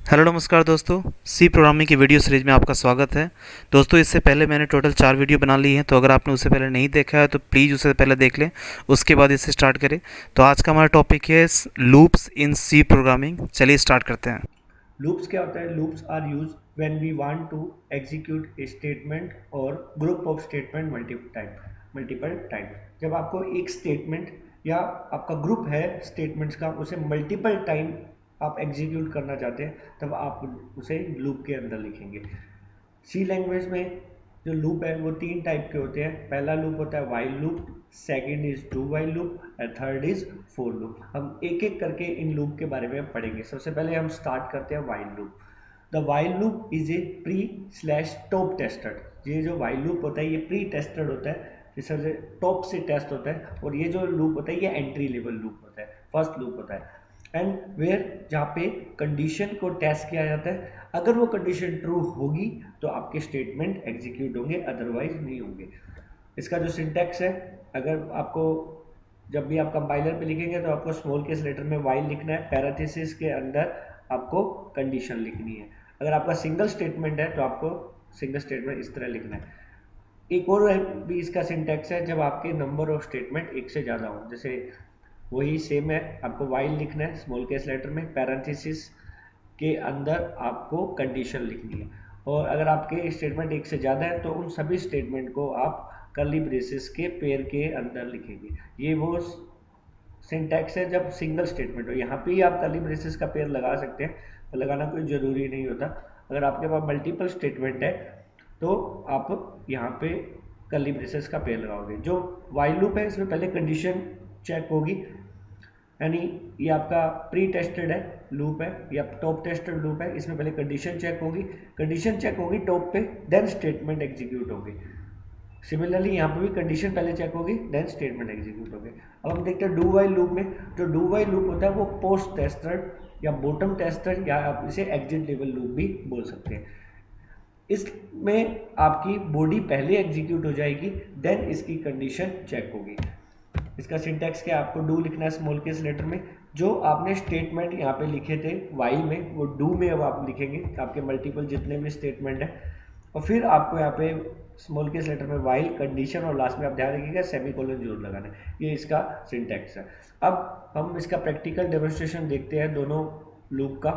Hello नमस्कार दोस्तों। सी programming की वीडियो सीरीज में आपका स्वागत है। दोस्तों इससे पहले मैंने टोटल 4 वीडियो बना ली हैं, तो अगर आपने उससे पहले नहीं देखा है तो प्लीज़ उसे पहले देख लें, उसके बाद इसे स्टार्ट करें। तो आज का हमारा टॉपिक है लूप्स इन सी प्रोग्रामिंग। चलिए स्टार्ट करते हैं। लूप्स क्या होता है? Loops are use when we want to execute a statement और group of statement multiple time. जब आपको एक स्टेटमेंट या आपका ग्रुप है स्टेटमेंट्स का, उसे मल्टीपल टाइम आप एग्जीक्यूट करना चाहते हैं, तब आप उसे लूप के अंदर लिखेंगे। सी लैंग्वेज में जो लूप है वो 3 टाइप के होते हैं। पहला लूप होता है while loop, second is do while loop और थर्ड इज फोर लूप। हम एक एक करके इन लूप के बारे में पढ़ेंगे। सबसे पहले हम स्टार्ट करते हैं while loop. The while loop is a pre slash top tested. ये जो वाइल लूप होता है ये प्री टेस्टेड होता है, जिससे टॉप से टेस्ट होता है। और ये जो लूप होता है ये एंट्री लेवल लूप होता है, फर्स्ट लूप होता है। एंड वेयर जहाँ पे कंडीशन को टेस्ट किया जाता है, अगर वो कंडीशन ट्रू होगी तो आपके स्टेटमेंट एग्जीक्यूट होंगे, अदरवाइज नहीं होंगे। इसका जो सिंटैक्स है, अगर आपको जब भी आप कंपाइलर पे लिखेंगे तो आपको स्मॉल केस लेटर में वाइल लिखना है, पैरेंथेसिस के अंदर आपको कंडीशन लिखनी है। अगर आपका सिंगल स्टेटमेंट है तो आपको सिंगल स्टेटमेंट इस तरह लिखना है। एक और भी इसका सिंटैक्स है, जब आपके नंबर ऑफ स्टेटमेंट एक से ज़्यादा हो, जैसे वही सेम है, आपको वाइल लिखना है स्मॉल केस लेटर में, पैरेंथेसिस के अंदर आपको कंडीशन लिखनी है। और अगर आपके स्टेटमेंट एक से ज़्यादा है तो उन सभी स्टेटमेंट को आप कर्ली ब्रेसेस के पेयर के अंदर लिखेंगे। ये वो सिंटैक्स है जब सिंगल स्टेटमेंट हो। यहाँ पे ही आप कर्ली ब्रेसेस का पेयर लगा सकते हैं, तो लगाना कोई ज़रूरी नहीं होता। अगर आपके पास मल्टीपल स्टेटमेंट है तो आप यहाँ पे कर्ली ब्रेसेस का पेयर लगाओगे। जो वाइल लूप है इसमें पहले कंडीशन चेक होगी, यानी ये आपका प्री टेस्टेड है लूप है या टॉप टेस्टेड लूप है। इसमें पहले कंडीशन चेक होगी टॉप पे, देन स्टेटमेंट एग्जीक्यूट होगी। सिमिलरली यहाँ पे भी कंडीशन पहले चेक होगी, देन स्टेटमेंट एग्जीक्यूट होगी। अब हम देखते हैं डू वाइल लूप में। जो डू वाइल लूप होता है वो पोस्ट टेस्टेड या बॉटम टेस्टेड, या आप इसे एग्जिट लेवल लूप भी बोल सकते हैं। इसमें आपकी बॉडी पहले एग्जीक्यूट हो जाएगी, देन इसकी कंडीशन चेक होगी। इसका सिंटैक्स क्या है? आपको डू लिखना है स्मॉल केस लेटर में। जो आपने स्टेटमेंट यहाँ पे लिखे थे वाइल में, वो डू में अब आप लिखेंगे, आपके मल्टीपल जितने भी स्टेटमेंट है। और फिर आपको यहाँ पे स्मॉल केस लेटर में वाइल कंडीशन, और लास्ट में आप ध्यान रखिएगा सेमीकोलन जरूर लगाना है। ये इसका सिंटैक्स है। अब हम इसका प्रैक्टिकल डेमोन्स्ट्रेशन देखते हैं दोनों लूप का।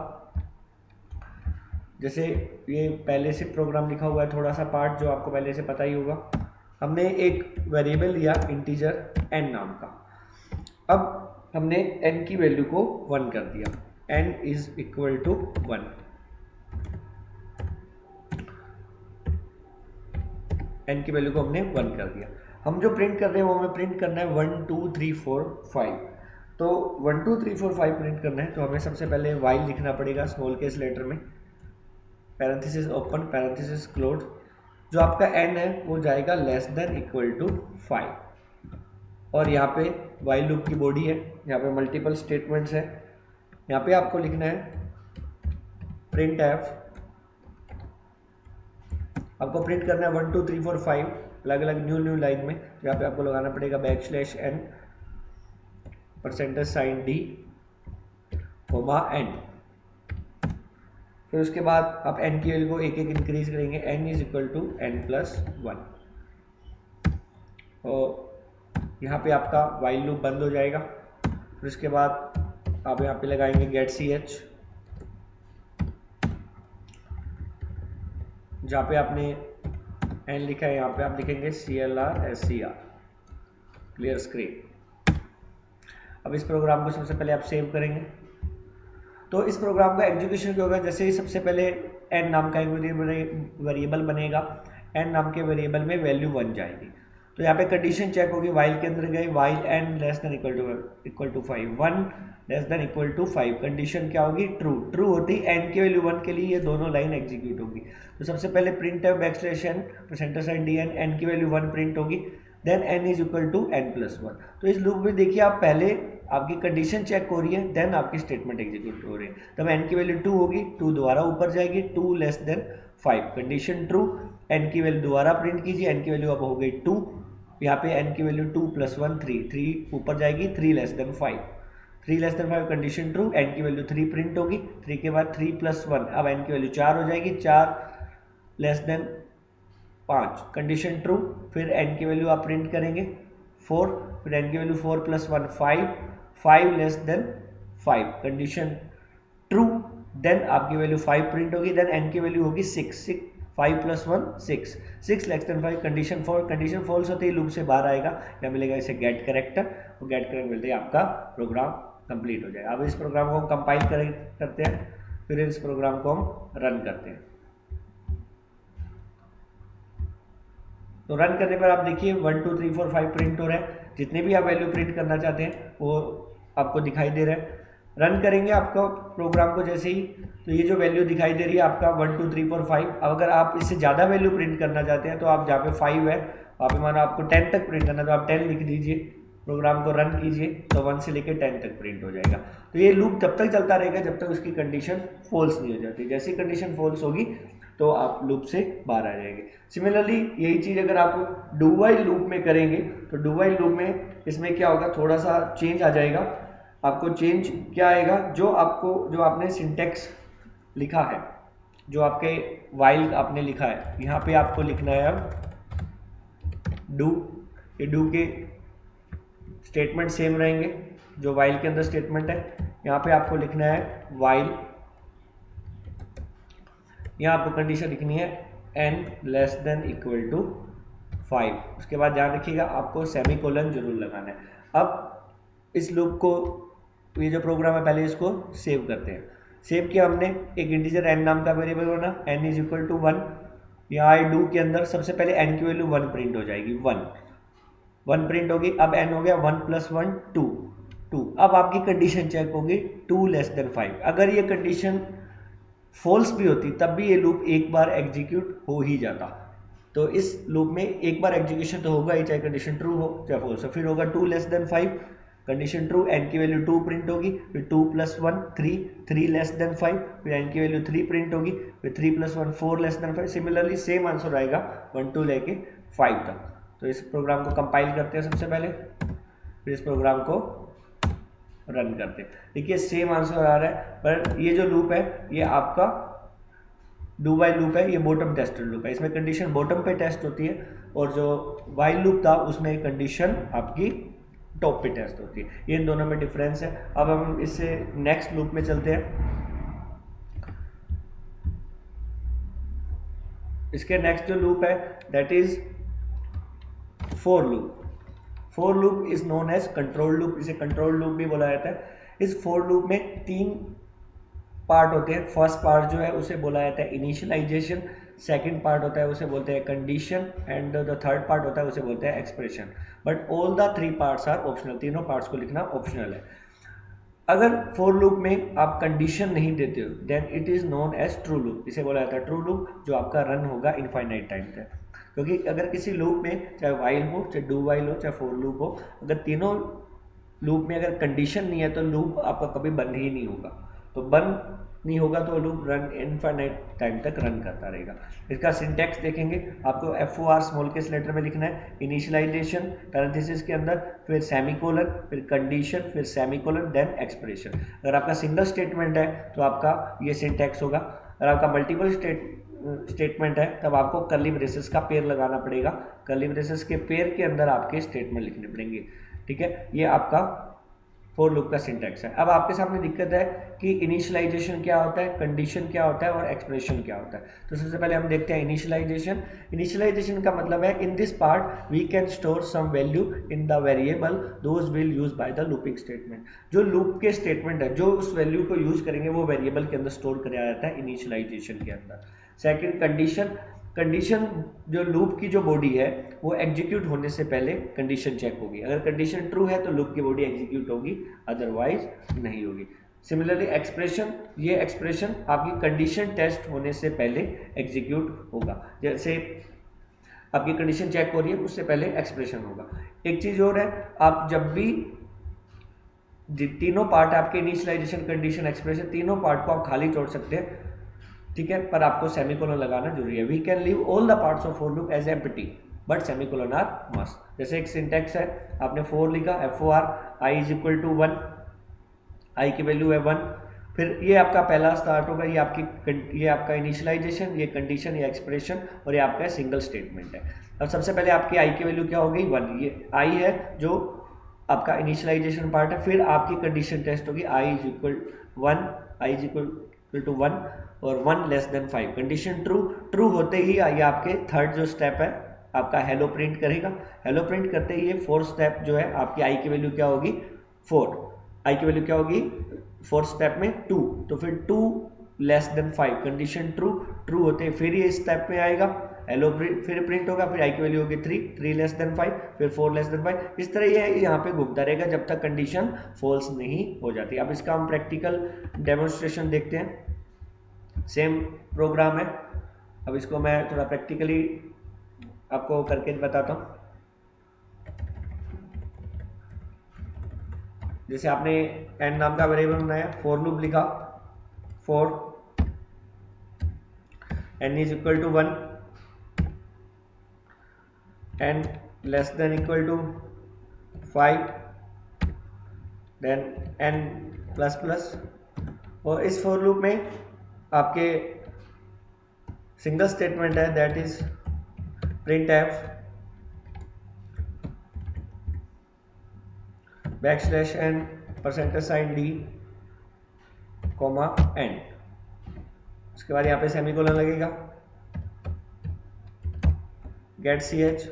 जैसे ये पहले से प्रोग्राम लिखा हुआ है, थोड़ा सा पार्ट जो आपको पहले से पता ही होगा। हमने एक वेरिएबल लिया इंटीजर n नाम का। अब हमने n की वैल्यू को 1 कर दिया, n is equal to 1। n की वैल्यू को हमने 1 कर दिया। हम जो प्रिंट कर रहे हैं वो हमें प्रिंट करना है 1 2 3 4 5। तो 1 2 3 4 5 प्रिंट करना है तो हमें सबसे पहले वाइल लिखना पड़ेगा स्मॉल केस लेटर में, पैरेंथेसिस ओपन पैरेंथेसिस क्लोज। जो आपका n है वो जाएगा लेस देन इक्वल टू 5। और यहाँ पे वाइल लूप की बॉडी है, यहाँ पे मल्टीपल स्टेटमेंट्स है। यहाँ पे आपको लिखना है प्रिंट एफ। आपको प्रिंट करना है 1 2 3 4 5 अलग अलग न्यू लाइन में। यहाँ पे आपको लगाना पड़ेगा \n %d n। फिर उसके बाद आप n की वैल्यू को एक एक इंक्रीज करेंगे, n is equal to n+1। और यहाँ पे आपका वाइल लूप बंद हो जाएगा। फिर उसके बाद आप यहाँ पे लगाएंगे गेट ch, जहाँ पे आपने n लिखा है यहाँ पे आप लिखेंगे CLR क्लियर स्क्रीन। अब इस प्रोग्राम को सबसे पहले आप सेव करेंगे। तो इस प्रोग्राम का एग्जीक्यूशन क्या होगा? जैसे ही सबसे पहले n नाम का एक वेरिएबल बनेगा, n नाम के वेरिएबल में वैल्यू 1 जाएगी। तो यहाँ पे कंडीशन चेक होगी, वाइल के अंदर गई, while n less than equal to 5, 1 less than equal to 5। Condition क्या होगी? ट्रू। ट्रू होती n की वैल्यू 1 के लिए ये दोनों लाइन एग्जीक्यूट होगी। तो सबसे पहले प्रिंट है \n %dn, n की वैल्यू 1 प्रिंट होगी, then n is equal to n+1। तो इस लूप में देखिए आप पहले आपकी कंडीशन चेक हो रही है, देन आपकी स्टेटमेंट एग्जीक्यूट हो रही है। तब n की वैल्यू 2 होगी, 2 दोबारा ऊपर जाएगी, 2 less than 5, condition true. n की वैल्यू दोबारा प्रिंट कीजिए, n की वैल्यू अब हो गई 2। यहाँ पे n की वैल्यू 2 + 1 3, 3 ऊपर जाएगी, 3 less than 5। 3 less than 5 condition true, n की वैल्यू 3 प्रिंट होगी। 3 के बाद 3 प्लस 1, अब n की वैल्यू 4 हो जाएगी। 4 लेस देन 5 कंडीशन ट्रू, फिर n की वैल्यू आप प्रिंट करेंगे 4, फिर n की value 4 plus 1 5, 5 less than 5 condition true, then आपकी वैल्यू 5 प्रिंट होगी, देन n की वैल्यू होगी 6, 5 plus 1 6, 6 less than 5 condition false होते ही लूप से बाहर आएगा, या मिलेगा इसे गेट करेक्टर, और गेट करेक्टर मिलते ही आपका प्रोग्राम कंप्लीट हो जाएगा। अब इस प्रोग्राम को हम कंपाइल करते हैं, फिर इस प्रोग्राम को हम रन करते हैं। तो रन करने पर आप देखिए 1 2 3 4 5 प्रिंट हो रहा है, जितने भी आप वैल्यू प्रिंट करना चाहते हैं वो आपको दिखाई दे रहा है। रन करेंगे आपका प्रोग्राम को जैसे ही, तो ये जो वैल्यू दिखाई दे रही है आपका 1 2 3 4 5। अब अगर आप इससे ज़्यादा वैल्यू प्रिंट करना चाहते हैं तो आप जहाँ पे 5 है वहाँ पे मानो आपको 10 तक प्रिंट करना है तो आप 10 लिख दीजिए, प्रोग्राम को रन कीजिए तो 1 से लेकर 10 तक प्रिंट हो जाएगा। तो ये लूप तब तक चलता रहेगा जब तक उसकी कंडीशन फॉल्स नहीं हो जाती। जैसी कंडीशन फॉल्स होगी तो आप लूप से बाहर आ जाएंगे। सिमिलरली यही चीज़ अगर आप डू वाइल लूप में करेंगे तो डू वाइल लूप में इसमें क्या होगा, थोड़ा सा चेंज आ जाएगा। आपको चेंज क्या आएगा, जो आपने सिंटेक्स लिखा है, जो आपके वाइल आपने लिखा है, यहाँ पे आपको लिखना है अब डू। ये डू के स्टेटमेंट सेम रहेंगे जो वाइल के अंदर स्टेटमेंट है। यहाँ पे आपको लिखना है वाइल, यहाँ आपको कंडीशन लिखनी है n less than equal to 5। उसके बाद ध्यान रखिएगा आपको सेमीकोलन जरूर लगाना है। अब इस लूप को, ये जो प्रोग्राम है पहले इसको सेव करते हैं। सेव किया हमने, एक इंटीजर n नाम का वेरिएबल बना, n इज इक्वल टू 1। यहाँ डू के अंदर सबसे पहले n की वैल्यू 1 प्रिंट हो जाएगी, 1 प्रिंट होगी। अब n हो गया 1 प्लस 1 2। अब आपकी कंडीशन चेक होगी 2 लेस देन 5। अगर ये कंडीशन फॉल्स भी होती तब भी ये लूप एक बार एग्जीक्यूट हो ही जाता। तो इस लूप में एक बार एग्जीक्यूशन तो होगा ही, चाहे कंडीशन ट्रू हो चाहे फॉल्स हो। फिर होगा 2 less than 5 condition true, n की वैल्यू 2 प्रिंट होगी, फिर 2 प्लस 1 3 लेस देन 5, फिर n की वैल्यू 3 प्रिंट होगी, फिर 3 plus 1 4 less than 5। Similarly same answer आएगा 1 2 लेके 5 तक। तो इस प्रोग्राम को कंपाइल करते हैं सबसे पहले, फिर इस प्रोग्राम को रन करते हैं। देखिए सेम आंसर आ रहा है, पर ये जो लूप है ये आपका डू वाइल लूप है, ये बॉटम टेस्टेड लूप है। इसमें कंडीशन बॉटम पे टेस्ट होती है, और जो वाइल लूप था उसमें कंडीशन आपकी टॉप पे टेस्ट होती है। ये इन दोनों में डिफरेंस है। अब हम इससे नेक्स्ट लूप में चलते हैं। इसके नेक्स्ट जो लूप है that is for loop. For loop is known as control loop, इसे कंट्रोल लूप भी बोला जाता है। इस फॉर लूप में 3 पार्ट होते हैं। फर्स्ट पार्ट जो है उसे बोला जाता है इनिशियलाइजेशन, सेकंड पार्ट होता है उसे बोलते हैं condition, and the third part होता है उसे बोलते हैं expression. But all the 3 parts are optional, तीनों पार्ट्स को लिखना ऑप्शनल है। अगर फॉर लूप में आप कंडीशन नहीं देते हो then it is known as true loop, इसे बोला जाता है ट्रू लूप, जो आपका रन होगा इनफाइनाइट टाइम तक। क्योंकि अगर किसी लूप में चाहे वाइल हो, चाहे डू वाइल हो, चाहे फॉर लूप हो, अगर तीनों लूप में अगर कंडीशन नहीं है तो लूप आपका कभी बंद ही नहीं होगा। तो बंद नहीं होगा तो लूप रन इनफाइनाइट टाइम तक रन करता रहेगा। इसका सिंटैक्स देखेंगे, आपको FOR स्मॉल केस लेटर में लिखना है, इनिशियलाइजेशन पैरेंथेसिस के अंदर, फिर सेमीकोलन, फिर कंडीशन, फिर सेमीकोलन, देन एक्सप्रेशन। अगर आपका सिंगल स्टेटमेंट है तो आपका ये सिंटैक्स होगा। अगर आपका मल्टीपल स्टेटमेंट है तब आपको कर्ली ब्रेसेस का पेयर लगाना पड़ेगा। कर्ली ब्रेसेस के पेयर के अंदर आपके स्टेटमेंट लिखने पड़ेंगे। ठीक है, ये आपका फॉर लूप का सिंटैक्स है। अब आपके सामने दिक्कत है कि इनिशियलाइजेशन क्या होता है, कंडीशन क्या होता है और एक्सप्रेशन क्या होता है। तो सबसे पहले हम देखते हैं इनिशियलाइजेशन। इनिशियलाइजेशन का मतलब है in this part we can store some value in the variable those will use by the looping statement. जो लूप के स्टेटमेंट है जो उस वैल्यू को यूज करेंगे वो वेरिएबल के अंदर स्टोर किया जाता है इनिशियलाइजेशन के अंदर। सेकेंड कंडीशन, कंडीशन जो लूप की जो बॉडी है वो एग्जीक्यूट होने से पहले कंडीशन चेक होगी। अगर कंडीशन ट्रू है तो लूप की बॉडी एग्जीक्यूट होगी, अदरवाइज नहीं होगी। सिमिलरली एक्सप्रेशन, ये एक्सप्रेशन आपकी कंडीशन टेस्ट होने से पहले एग्जीक्यूट होगा। जैसे आपकी कंडीशन चेक हो रही है उससे पहले एक्सप्रेशन होगा। एक चीज और है, आप जब भी तीनों पार्ट आपके इनिशियलाइजेशन, कंडीशन, एक्सप्रेशन, तीनों पार्ट को आप खाली छोड़ सकते हैं, ठीक है, पर आपको सेमीकोलन लगाना जरूरी है। We can leave all the parts of for loop as empty but semicolon are must. जैसे एक सिंटेक्स है, आपने फॉर लिखा, FOR i is equal to 1, i की वैल्यू है 1। फिर ये आपका पहला स्टार्ट होगा, ये आपका इनिशियलाइजेशन, ये कंडीशन, ये एक्सप्रेशन, और ये आपका सिंगल स्टेटमेंट है। अब सबसे पहले आपकी आई की वैल्यू क्या हो गई 1, ये आई है जो आपका इनिशियलाइजेशन पार्ट है। फिर आपकी कंडीशन टेस्ट होगी I is equal 1, I is equal to 1 और 1 less than 5। Condition true, true होते ही ये आपके थर्ड जो स्टेप है आपका हेलो प्रिंट करेगा। हेलो प्रिंट करते ही ये फोर्थ स्टेप जो है आपकी आई की वैल्यू क्या होगी 4, आई की वैल्यू क्या होगी फोर्थ स्टेप में 2, तो फिर 2 less than 5, condition true, true होते ही फिर ये स्टेप में आएगा, हेलो फिर प्रिंट होगा, फिर आई की वैल्यू होगी 3, 3 लेस देन 5, फिर 4 लेस देन 5। इस तरह ये यहाँ पे घूमता रहेगा जब तक कंडीशन फॉल्स नहीं हो जाती। अब इसका हम प्रैक्टिकल डेमोन्स्ट्रेशन देखते हैं। सेम प्रोग्राम है, अब इसको मैं थोड़ा प्रैक्टिकली आपको करके बताता हूँ। जैसे आपने n नाम का वेरिएबल बनाया, फॉर लूप लिखा, for n is equal to 1, n less than equal to 5, then n plus plus. और इस फॉर लूप में आपके सिंगल स्टेटमेंट है, that is print f \n %d n। उसके बाद यहाँ पे सेमीकोलन लगेगा, गेट ch।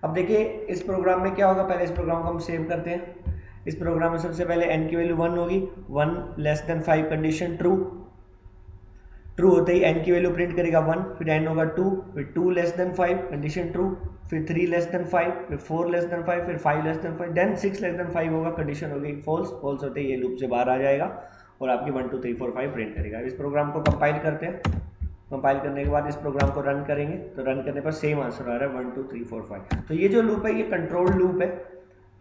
अब देखिए इस प्रोग्राम में क्या होगा, पहले इस प्रोग्राम को हम सेव करते हैं। इस प्रोग्राम में सबसे पहले n की वैल्यू 1 होगी, 1 less than 5 condition true, true होते ही n की वैल्यू प्रिंट करेगा 1, फिर n होगा 2, फिर 2 लेस देन 5 कंडीशन ट्रू, फिर 3 लेस देन 5, फिर 4 लेस देन 5, फिर 5 less than 5, then 6 less than 5 होगा, कंडीशन होगी फॉल्स, फॉल्स होते ही ये लूप से बाहर आ जाएगा और आपकी 1 2 3 4 5 प्रिंट करेगा। इस प्रोग्राम को कंपाइल करते हैं। कंपाइल करने के बाद इस प्रोग्राम को रन करेंगे, तो रन करने पर सेम आंसर आ रहा है 1 2 3 4 5। तो ये जो लूप है ये कंट्रोल लूप है,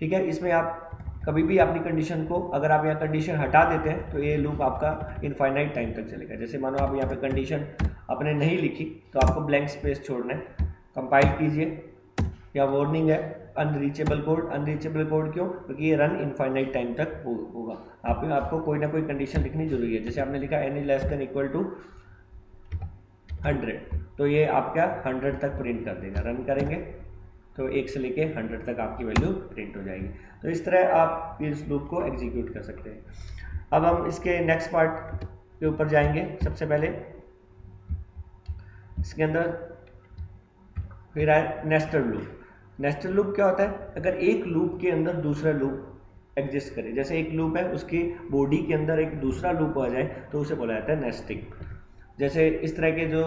ठीक है। इसमें आप कभी भी अपनी कंडीशन को, अगर आप यहाँ कंडीशन हटा देते हैं तो ये लूप आपका इनफाइनाइट टाइम तक चलेगा। जैसे मानो आप यहाँ पे कंडीशन आपने नहीं लिखी तो आपको ब्लैंक स्पेस छोड़ना है, कंपाइल कीजिए। या वार्निंग है अनरीचेबल कोड, अनरीचेबल कोड क्यों, क्योंकि ये रन इनफाइनाइट टाइम तक होगा। आपको कोई ना कोई कंडीशन लिखनी जरूरी है। जैसे आपने लिखा n less than equal to 100, तो ये आपका 100 तक प्रिंट कर देगा। रन करेंगे तो 1 से लेके 100 तक आपकी वैल्यू प्रिंट हो जाएगी। तो इस तरह आप इस लूप को एग्जीक्यूट कर सकते हैं। अब हम इसके नेक्स्ट पार्ट के ऊपर जाएंगे। सबसे पहले इसके अंदर फिर आए नेस्टेड लूप। नेस्टेड लूप क्या होता है, अगर एक लूप के अंदर दूसरा लूप एग्जिस्ट करे, जैसे एक लूप है उसकी बॉडी के अंदर एक दूसरा लूप आ जाए तो उसे बोला जाता है नेस्टिंग। जैसे इस तरह के जो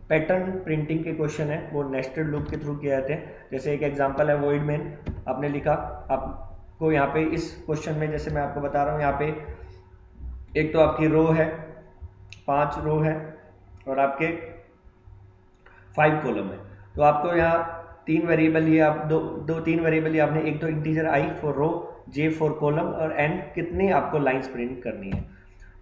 पैटर्न प्रिंटिंग के क्वेश्चन है वो नेस्टेड लूप के थ्रू किए जाते हैं। जैसे एक एग्जांपल है वॉइड मेन, आपने लिखा, आपको यहाँ पे इस क्वेश्चन में जैसे मैं आपको बता रहा हूँ, यहाँ पे एक तो आपकी रो है, 5 रो है और आपके 5 कॉलम है। तो आपको यहाँ 3 वेरिएबल, ये आप तीन वेरिएबल आपने, एक तो integer i for row, j for column और n कितनी आपको लाइंस प्रिंट करनी है,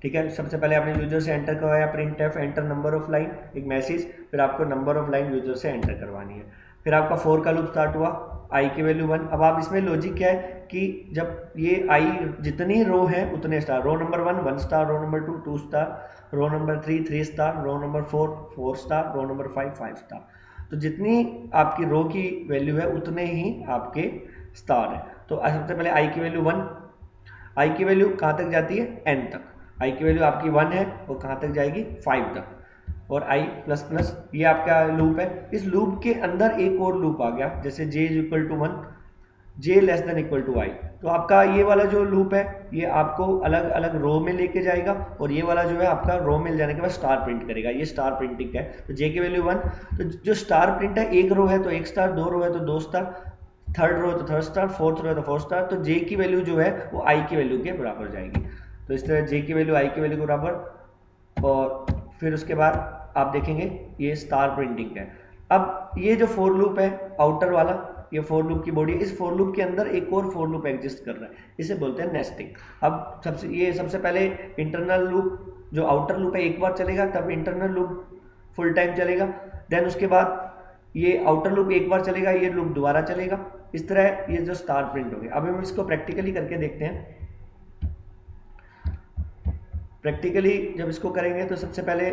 ठीक है। सबसे पहले आपने यूजर से एंटर करवाया print f enter number of line, एक मैसेज, फिर आपको नंबर ऑफ लाइन यूजर से एंटर करवानी है। फिर आपका फॉर का लूप स्टार्ट हुआ, i की वैल्यू 1। अब आप इसमें लॉजिक क्या है कि जब ये i जितनी रो है उतने star, row number 1 star, row number 2 star, row number 3 star, row number 4 star, row number 5 star. तो जितनी आपकी रो की वैल्यू है उतने ही आपके स्टार है। तो सबसे पहले i की वैल्यू 1, i की वैल्यू कहाँ तक जाती है n तक, i की वैल्यू आपकी 1 है वो कहाँ तक जाएगी 5 तक, और i प्लस प्लस ये आपका लूप है। इस लूप के अंदर एक और लूप आ गया, जैसे j is equal to 1, j less than equal to i। तो आपका ये वाला जो लूप है ये आपको अलग अलग रो में लेके जाएगा और ये वाला जो है आपका रो मिल जाने के बाद स्टार प्रिंट करेगा। ये स्टार प्रिंटिंग है। तो j की वैल्यू 1, तो जो स्टार प्रिंट है, एक रो है तो 1 स्टार, 2 रो है तो 2 स्टार, थर्ड रो है तो 3 स्टार, फोर्थ रो है तो 4 स्टार। तो j की वैल्यू जो है वो i की वैल्यू के बराबर जाएगी। तो इस तरह j की वैल्यू i की वैल्यू के बराबर, और फिर उसके बाद आप देखेंगे ये स्टार प्रिंटिंग है। अब ये जो फॉर लूप है आउटर वाला, ये फॉर लूप की बॉडी, इस फॉर लूप के अंदर एक और फॉर लूप एग्जिस्ट कर रहा है, इसे बोलते हैं नेस्टिंग। अब सबसे पहले इंटरनल लूप जो आउटर लूप है एक बार चलेगा, तब इंटरनल लूप फुल टाइम चलेगा। देन उसके बाद ये आउटर लूप एक बार चलेगा, ये लूप दोबारा चलेगा, इस तरह ये जो स्टार प्रिंट हो गया। अब हम इसको प्रैक्टिकली करके देखते हैं। प्रैक्टिकली जब इसको करेंगे तो सबसे पहले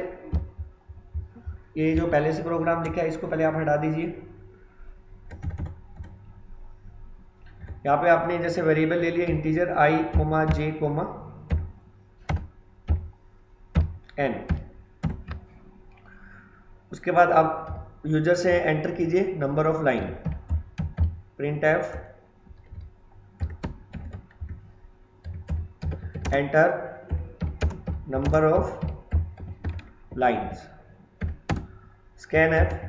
ये जो पहले से प्रोग्राम लिखा है इसको पहले आप हटा दीजिए। यहाँ पे आपने जैसे वेरिएबल ले लिया इंटीजर i, j, n। उसके बाद आप यूजर से एंटर कीजिए number of line, print f enter number of lines, scan f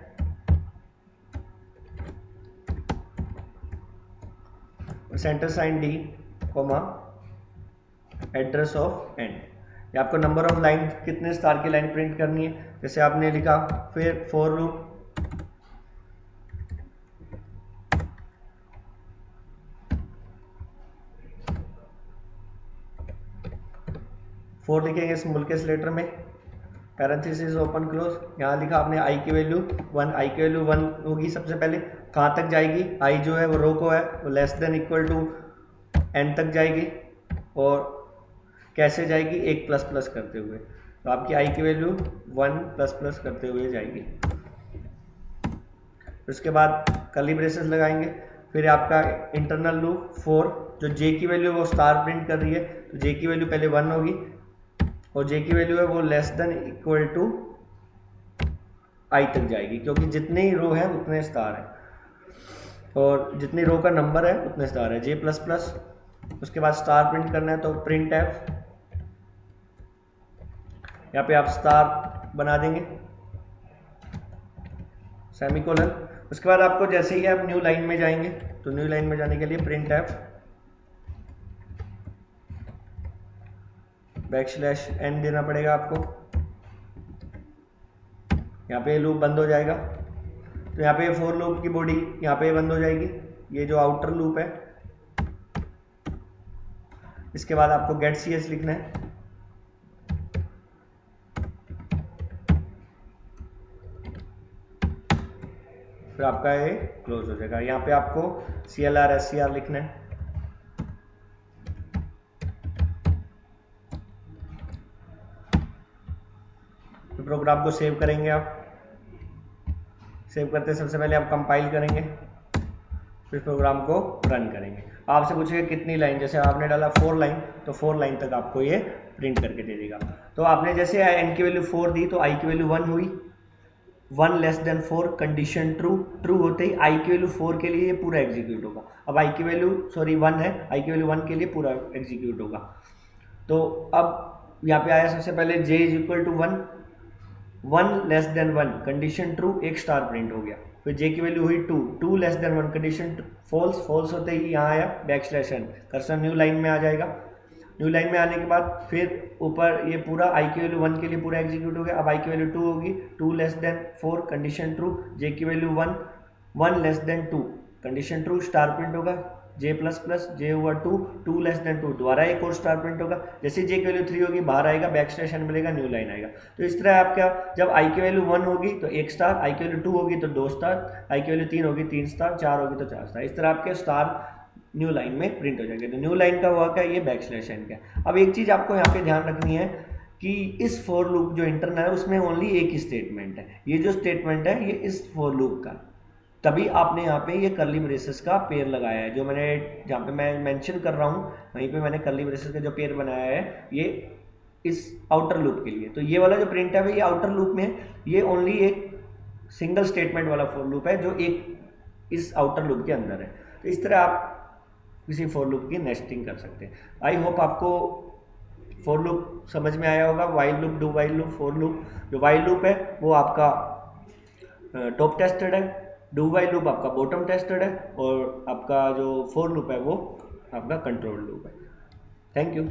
centre sign d, address of and. ये आपको नंबर ऑफ लाइन कितने स्टार की लाइन प्रिंट करनी है, जैसे आपने लिखा फिर फॉर लूप फोर लिखेंगे स्मॉल केस लेटर में, पैरेंथेसिस ओपन क्लोज। यहाँ लिखा आपने आई की वैल्यू 1, आई की वैल्यू 1 होगी सबसे पहले। कहाँ तक जाएगी, आई जो है वो रो को है, वो less than equal to n तक जाएगी। और कैसे जाएगी, एक प्लस प्लस करते हुए। तो आपकी आई की वैल्यू 1 प्लस प्लस करते हुए जाएगी। उसके बाद कर्ली ब्रेसेस लगाएंगे। फिर आपका इंटरनल लूप फॉर, जो जे की वैल्यू वो स्टार प्रिंट कर रही है, तो जे की वैल्यू पहले 1 होगी और जे की वैल्यू है वो लेस देन इक्वल टू आई तक जाएगी, क्योंकि जितने ही रो है उतने स्टार है और जितनी रो का नंबर है उतने स्टार है, जे प्लस प्लस। उसके बाद स्टार प्रिंट करना है तो प्रिंट एफ, यहाँ पे आप स्टार बना देंगे सेमीकोलन। उसके बाद आपको जैसे ही आप न्यू लाइन में जाएंगे तो न्यू लाइन में जाने के लिए प्रिंट एफ बैकस्लैश एन देना पड़ेगा आपको। यहाँ पे लूप बंद हो जाएगा, तो यहाँ पे फॉर लूप की बॉडी यहाँ पे बंद हो जाएगी, ये जो आउटर लूप है। इसके बाद आपको गेट सी एस लिखना है, फिर आपका ये क्लोज हो जाएगा। यहाँ पे आपको CLR SCR लिखना है। तो प्रोग्राम को सेव करेंगे आप। सेव करते सबसे पहले आप कंपाइल करेंगे, फिर प्रोग्राम को रन करेंगे। आपसे पूछेगा कितनी लाइन, जैसे आपने डाला 4 लाइन तो 4 लाइन तक आपको ये प्रिंट करके दे देगा। तो आपने जैसे n की वैल्यू 4 दी तो i की वैल्यू 1 हुई, 1 less then 4 condition true. True होते ही i की वैल्यू 4 के लिए ये पूरा एग्जीक्यूट होगा। अब i की वैल्यू 1 है, i की वैल्यू 1 के लिए पूरा एग्जीक्यूट होगा। तो अब यहाँ पे आया सबसे पहले j is equal to 1, 1 less than 1 condition true, एक स्टार प्रिंट हो गया। फिर j की वैल्यू हुई 2, 2 less than 1 condition false, false होते ही यहाँ आया backslash n, cursor new line में आ जाएगा। न्यू लाइन में आने के बाद फिर ऊपर ये पूरा i की वैल्यू 1 के लिए पूरा एग्जीक्यूट हो गया। अब i की वैल्यू 2 होगी, 2 less then 4 condition true, j की value 1, 1 less then 2 condition true, star print होगा। j plus plus, j over 2, 2 less then 2 दोबारा एक और स्टार प्रिंट होगा। जैसे j की वैल्यू 3 होगी बाहर आएगा, बैकस्लैश n मिलेगा, न्यू लाइन आएगा। तो इस तरह आपका जब i की वैल्यू 1 होगी तो 1 स्टार, i की वैल्यू 2 होगी तो 2 स्टार, i की वैल्यू 3 होगी 3 स्टार, 4 होगी तो 4 स्टार। इस तरह आपके स्टार न्यू लाइन में प्रिंट हो जाएगा। तो न्यू लाइन का वर्क है ये बैकस्लैश n का। अब एक चीज आपको यहाँ पे ध्यान रखनी है कि इस फॉर लूप जो इंटरनल है उसमें ओनली एक ही स्टेटमेंट है। ये जो स्टेटमेंट है ये इस फॉर लूप का, तभी आपने यहाँ पे ये कर्ली ब्रेसेस का पेयर लगाया है। जो मैंने जहाँ पे मैं मेंशन कर रहा हूँ वहीं पे मैंने कर्ली ब्रेसेस का जो पेयर बनाया है ये इस आउटर लूप के लिए। तो ये वाला जो प्रिंट है ये आउटर लूप में है, ये ओनली एक सिंगल स्टेटमेंट वाला फॉर लूप है जो एक इस आउटर लूप के अंदर है। तो इस तरह आप किसी फॉर लूप की नेस्टिंग कर सकते हैं। आई होप आपको फॉर लूप समझ में आया होगा। While loop, do while loop, for loop. जो वाइल लूप है वो आपका टॉप टेस्टेड है, डू वाइल लूप आपका बॉटम टेस्टेड है और आपका जो फॉर लूप है वो आपका कंट्रोल लूप है। Thank you.